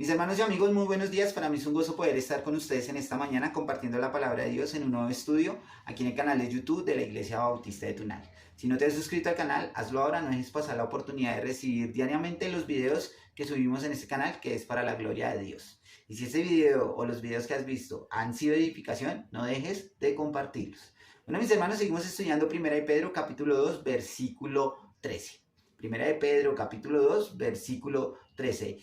Mis hermanos y amigos, muy buenos días. Para mí es un gozo poder estar con ustedes en esta mañana compartiendo la palabra de Dios en un nuevo estudio aquí en el canal de YouTube de la Iglesia Bautista de Tunal. Si no te has suscrito al canal, hazlo ahora, no dejes pasar la oportunidad de recibir diariamente los videos que subimos en este canal, que es para la gloria de Dios. Y si este video o los videos que has visto han sido de edificación, no dejes de compartirlos. Bueno, mis hermanos, seguimos estudiando 1 de Pedro capítulo 2, versículo 13. 1 de Pedro capítulo 2, versículo 13.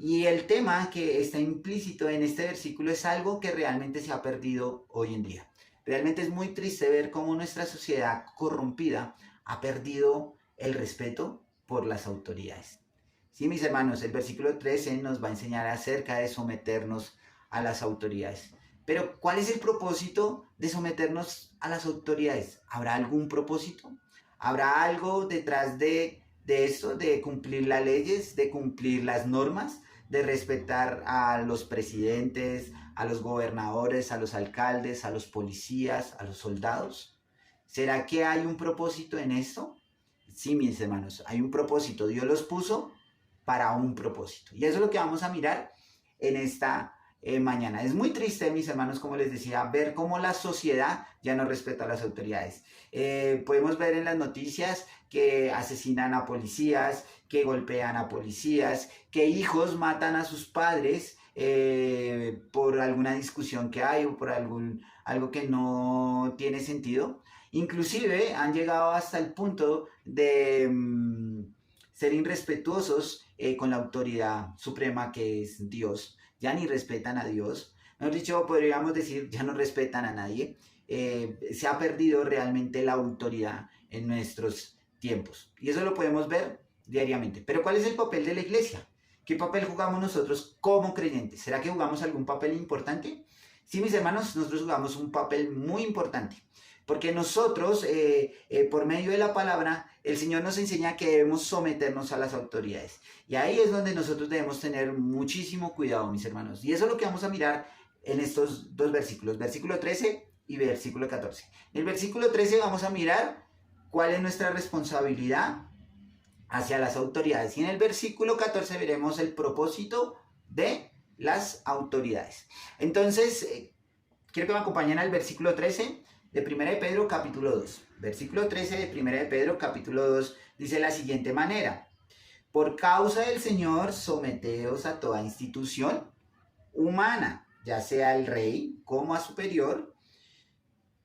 Y el tema que está implícito en este versículo es algo que realmente se ha perdido hoy en día. Realmente es muy triste ver cómo nuestra sociedad corrompida ha perdido el respeto por las autoridades. Sí, mis hermanos, el versículo 13 nos va a enseñar acerca de someternos a las autoridades. Pero, ¿cuál es el propósito de someternos a las autoridades? ¿Habrá algún propósito? ¿Habrá algo detrás de esto, de cumplir las leyes, de cumplir las normas, de respetar a los presidentes, a los gobernadores, a los alcaldes, a los policías, a los soldados? ¿Será que hay un propósito en esto? Sí, mis hermanos, hay un propósito. Dios los puso para un propósito. Y eso es lo que vamos a mirar en esta mañana. Es muy triste, mis hermanos, como les decía, ver cómo la sociedad ya no respeta a las autoridades. Podemos ver en las noticias que asesinan a policías, que golpean a policías, que hijos matan a sus padres por alguna discusión que hay o por algo que no tiene sentido. Inclusive han llegado hasta el punto de ser irrespetuosos con la autoridad suprema que es Dios. Ya ni respetan a Dios. Mejor dicho, podríamos decir, ya no respetan a nadie. Se ha perdido realmente la autoridad en nuestros tiempos. Y eso lo podemos ver diariamente. Pero ¿cuál es el papel de la iglesia? ¿Qué papel jugamos nosotros como creyentes? ¿Será que jugamos algún papel importante? Sí, mis hermanos, nosotros jugamos un papel muy importante. Porque nosotros, por medio de la palabra, el Señor nos enseña que debemos someternos a las autoridades. Y ahí es donde nosotros debemos tener muchísimo cuidado, mis hermanos. Y eso es lo que vamos a mirar en estos dos versículos, versículo 13 y versículo 14. En el versículo 13 vamos a mirar cuál es nuestra responsabilidad hacia las autoridades. Y en el versículo 14 veremos el propósito de las autoridades. Entonces, quiero que me acompañen al versículo 13 de 1 de Pedro capítulo 2. Versículo 13 de 1 de Pedro capítulo 2 dice de la siguiente manera: por causa del Señor, someteos a toda institución humana, ya sea el rey como a superior,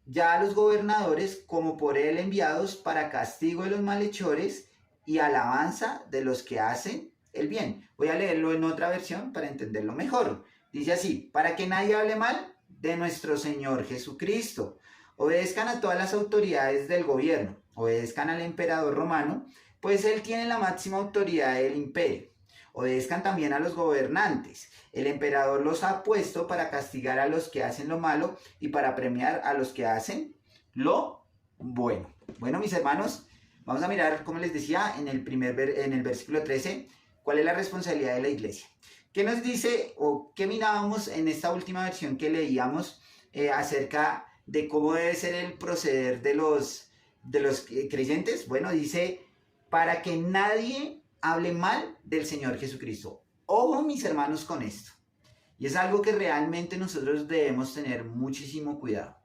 ya a los gobernadores como por él enviados para castigo de los malhechores y alabanza de los que hacen el bien. Voy a leerlo en otra versión para entenderlo mejor. Dice así: para que nadie hable mal de nuestro Señor Jesucristo. Obedezcan a todas las autoridades del gobierno, obedezcan al emperador romano, pues él tiene la máxima autoridad del imperio. Obedezcan también a los gobernantes. El emperador los ha puesto para castigar a los que hacen lo malo y para premiar a los que hacen lo bueno. Bueno, mis hermanos, vamos a mirar, como les decía, en el versículo 13, cuál es la responsabilidad de la iglesia. ¿Qué nos dice o qué mirábamos en esta última versión que leíamos acerca de cómo debe ser el proceder de los creyentes? Bueno, dice, para que nadie hable mal del Señor Jesucristo. Ojo, mis hermanos, con esto. Y es algo que realmente nosotros debemos tener muchísimo cuidado.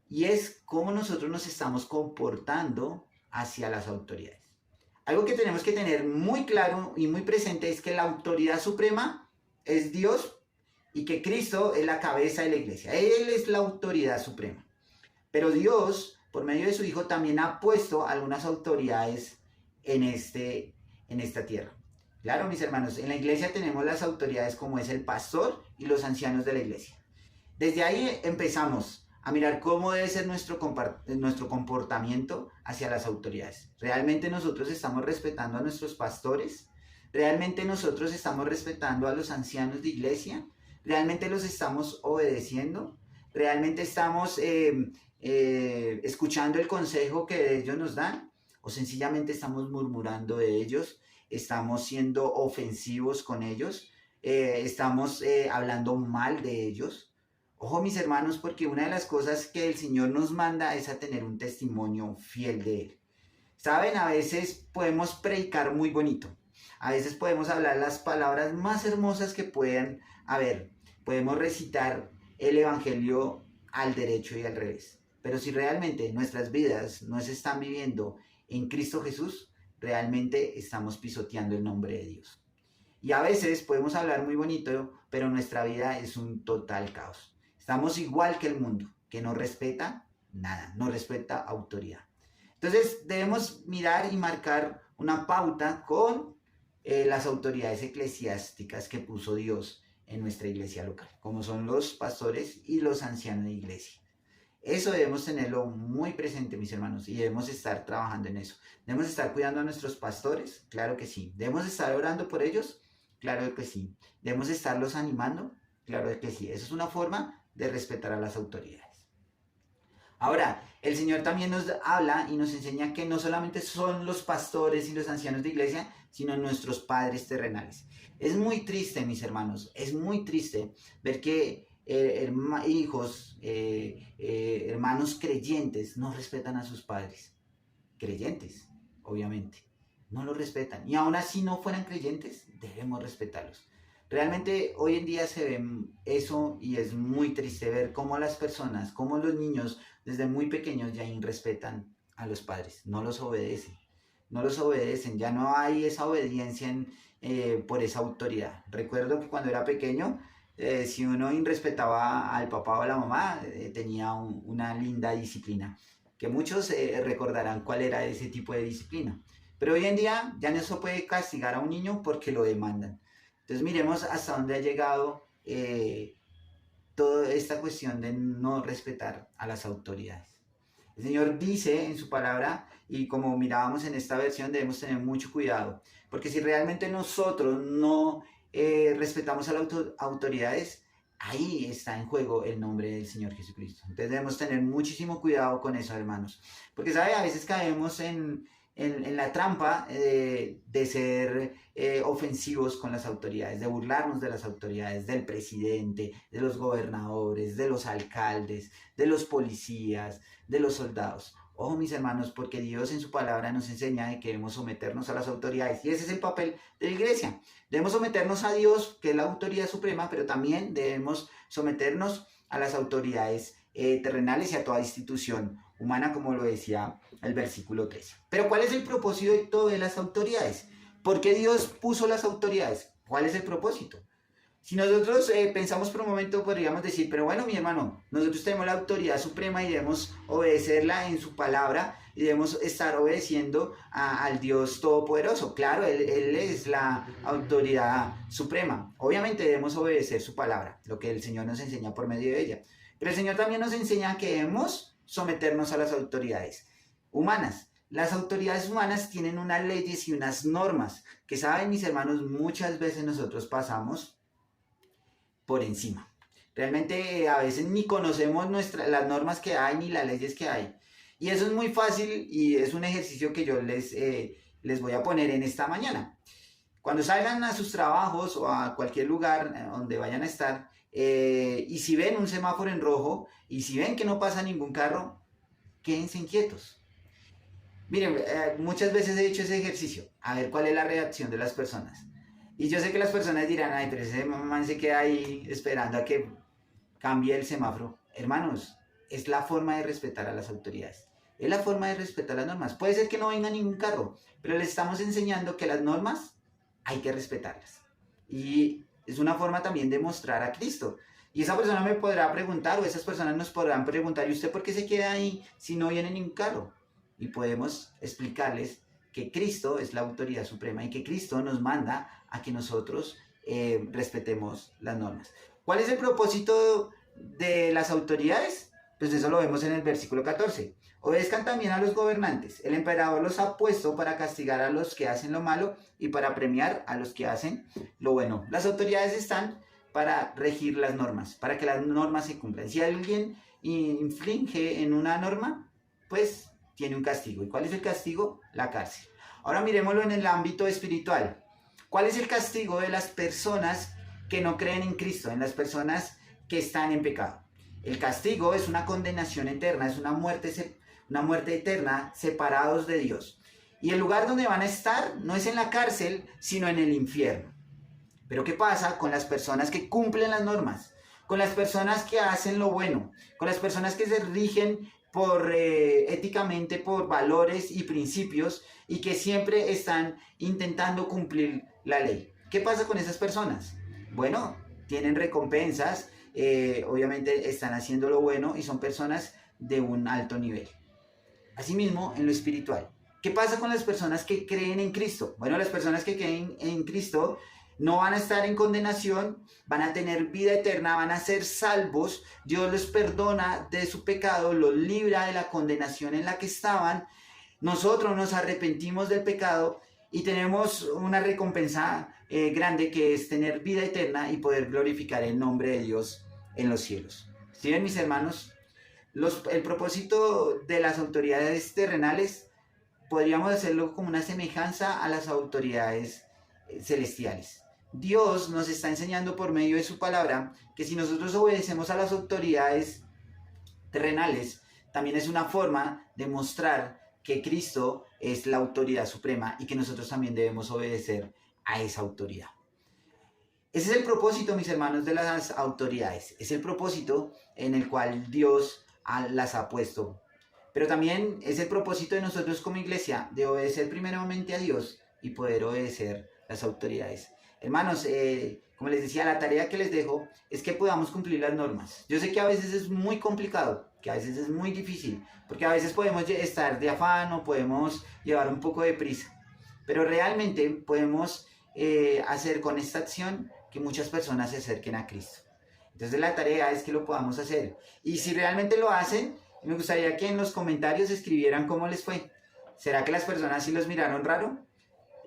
Y es cómo nosotros nos estamos comportando hacia las autoridades. Algo que tenemos que tener muy claro y muy presente es que la autoridad suprema es Dios y que Cristo es la cabeza de la iglesia. Él es la autoridad suprema. Pero Dios, por medio de su Hijo, también ha puesto algunas autoridades en esta tierra. Claro, mis hermanos, en la iglesia tenemos las autoridades como es el pastor y los ancianos de la iglesia. Desde ahí empezamos a mirar cómo debe ser nuestro comportamiento hacia las autoridades. ¿Realmente nosotros estamos respetando a nuestros pastores? ¿Realmente nosotros estamos respetando a los ancianos de iglesia? ¿Realmente los estamos obedeciendo? ¿Realmente estamos escuchando el consejo que ellos nos dan? ¿O sencillamente estamos murmurando de ellos? ¿Estamos siendo ofensivos con ellos? ¿Estamos hablando mal de ellos? Ojo, mis hermanos, porque una de las cosas que el Señor nos manda es a tener un testimonio fiel de Él. Saben, a veces podemos predicar muy bonito. A veces podemos hablar las palabras más hermosas que puedan haber. Podemos recitar el Evangelio al derecho y al revés. Pero si realmente nuestras vidas no se están viviendo en Cristo Jesús, realmente estamos pisoteando el nombre de Dios. Y a veces podemos hablar muy bonito, pero nuestra vida es un total caos. Estamos igual que el mundo, que no respeta nada, no respeta autoridad. Entonces debemos mirar y marcar una pauta con las autoridades eclesiásticas que puso Dios en nuestra iglesia local, como son los pastores y los ancianos de iglesia. Eso debemos tenerlo muy presente, mis hermanos, y debemos estar trabajando en eso. ¿Debemos estar cuidando a nuestros pastores? Claro que sí. ¿Debemos estar orando por ellos? Claro que sí. ¿Debemos estarlos animando? Claro que sí. Eso es una forma de respetar a las autoridades. Ahora, el Señor también nos habla y nos enseña que no solamente son los pastores y los ancianos de iglesia, sino nuestros padres terrenales. Es muy triste, mis hermanos, es muy triste ver que hermanos creyentes no respetan a sus padres. Creyentes, obviamente, no los respetan. Y aún así no fueran creyentes, debemos respetarlos. Realmente hoy en día se ve eso y es muy triste ver cómo las personas, cómo los niños desde muy pequeños ya irrespetan a los padres, no los obedecen, ya no hay esa obediencia por esa autoridad. Recuerdo que cuando era pequeño, si uno irrespetaba al papá o a la mamá, tenía una linda disciplina, que muchos recordarán cuál era ese tipo de disciplina. Pero hoy en día ya no se puede castigar a un niño porque lo demandan. Entonces miremos hasta dónde ha llegado toda esta cuestión de no respetar a las autoridades. El Señor dice en su palabra, y como mirábamos en esta versión, debemos tener mucho cuidado, porque si realmente nosotros no respetamos a las autoridades, ahí está en juego el nombre del Señor Jesucristo. Entonces debemos tener muchísimo cuidado con eso, hermanos, porque ¿sabe? A veces caemos en la trampa de ser ofensivos con las autoridades, de burlarnos de las autoridades, del presidente, de los gobernadores, de los alcaldes, de los policías, de los soldados. Ojo, mis hermanos, porque Dios en su palabra nos enseña de que debemos someternos a las autoridades, y ese es el papel de la iglesia. Debemos someternos a Dios, que es la autoridad suprema, pero también debemos someternos a las autoridades terrenales y a toda institución humana, como lo decía el versículo 13. Pero ¿cuál es el propósito de las autoridades? ¿Por qué Dios puso las autoridades? ¿Cuál es el propósito? Si nosotros pensamos por un momento, podríamos decir, pero bueno, mi hermano, nosotros tenemos la autoridad suprema y debemos obedecerla en su palabra y debemos estar obedeciendo al Dios Todopoderoso. Claro, Él es la autoridad suprema. Obviamente debemos obedecer su palabra, lo que el Señor nos enseña por medio de ella. Pero el Señor también nos enseña que debemos someternos a las autoridades humanas. Las autoridades humanas tienen unas leyes y unas normas que, saben, mis hermanos, muchas veces nosotros pasamos por encima. Realmente a veces ni conocemos las normas que hay ni las leyes que hay. Y eso es muy fácil y es un ejercicio que yo les voy a poner en esta mañana. Cuando salgan a sus trabajos o a cualquier lugar donde vayan a estar, y si ven un semáforo en rojo y si ven que no pasa ningún carro, quédense inquietos. Miren, muchas veces he hecho ese ejercicio, a ver cuál es la reacción de las personas. Y yo sé que las personas dirán, ay, pero ese man se queda ahí esperando a que cambie el semáforo. Hermanos, es la forma de respetar a las autoridades. Es la forma de respetar las normas. Puede ser que no venga ningún carro, pero les estamos enseñando que las normas hay que respetarlas. Y es una forma también de mostrar a Cristo. Y esa persona me podrá preguntar, o esas personas nos podrán preguntar, ¿y usted por qué se queda ahí si no viene ningún carro? Y podemos explicarles que Cristo es la autoridad suprema y que Cristo nos manda a que nosotros respetemos las normas. ¿Cuál es el propósito de las autoridades? Pues eso lo vemos en el versículo 14. Obedezcan también a los gobernantes. El emperador los ha puesto para castigar a los que hacen lo malo y para premiar a los que hacen lo bueno. Las autoridades están para regir las normas, para que las normas se cumplan. Si alguien infringe en una norma, pues tiene un castigo. ¿Y cuál es el castigo? La cárcel. Ahora miremoslo en el ámbito espiritual. ¿Cuál es el castigo de las personas que no creen en Cristo, en las personas que están en pecado? El castigo es una condenación eterna, es una muerte eterna, separados de Dios. Y el lugar donde van a estar no es en la cárcel, sino en el infierno. Pero ¿qué pasa con las personas que cumplen las normas? Con las personas que hacen lo bueno, con las personas que se rigen éticamente por valores y principios y que siempre están intentando cumplir la ley. ¿Qué pasa con esas personas? Bueno, tienen recompensas, obviamente están haciendo lo bueno y son personas de un alto nivel. Asimismo, en lo espiritual. ¿Qué pasa con las personas que creen en Cristo? Bueno, las personas que creen en Cristo no van a estar en condenación, van a tener vida eterna, van a ser salvos. Dios les perdona de su pecado, los libra de la condenación en la que estaban. Nosotros nos arrepentimos del pecado y tenemos una recompensa grande, que es tener vida eterna y poder glorificar el nombre de Dios en los cielos. ¿Sí ven, mis hermanos? El propósito de las autoridades terrenales podríamos hacerlo como una semejanza a las autoridades celestiales. Dios nos está enseñando por medio de su palabra que si nosotros obedecemos a las autoridades terrenales, también es una forma de mostrar que Cristo es la autoridad suprema y que nosotros también debemos obedecer a esa autoridad. Ese es el propósito, mis hermanos, de las autoridades. Es el propósito en el cual Dios las ha puesto. Pero también es el propósito de nosotros como iglesia de obedecer primeramente a Dios y poder obedecer las autoridades. Hermanos, como les decía, la tarea que les dejo es que podamos cumplir las normas. Yo sé que a veces es muy complicado, que a veces es muy difícil, porque a veces podemos estar de afán o podemos llevar un poco de prisa. Pero realmente podemos hacer con esta acción que muchas personas se acerquen a Cristo. Entonces la tarea es que lo podamos hacer. Y si realmente lo hacen, me gustaría que en los comentarios escribieran cómo les fue. ¿Será que las personas sí los miraron raro?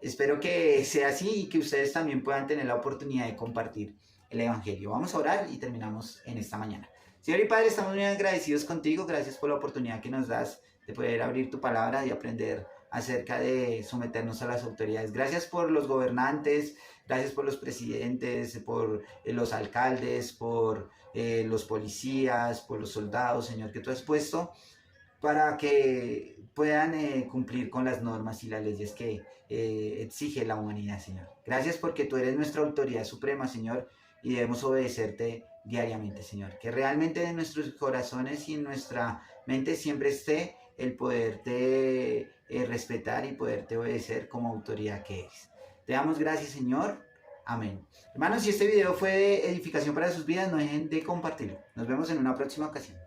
Espero que sea así y que ustedes también puedan tener la oportunidad de compartir el Evangelio. Vamos a orar y terminamos en esta mañana. Señor y Padre, estamos muy agradecidos contigo. Gracias por la oportunidad que nos das de poder abrir tu palabra y aprender acerca de someternos a las autoridades. Gracias por los gobernantes, gracias por los presidentes, por los alcaldes, por los policías, por los soldados, Señor, que tú has puesto para que puedan cumplir con las normas y las leyes que exige la humanidad, Señor. Gracias porque tú eres nuestra autoridad suprema, Señor, y debemos obedecerte diariamente, Señor. Que realmente en nuestros corazones y en nuestra mente siempre esté el poderte respetar y poderte obedecer como autoridad que eres. Te damos gracias, Señor. Amén. Hermanos, si este video fue de edificación para sus vidas, no dejen de compartirlo. Nos vemos en una próxima ocasión.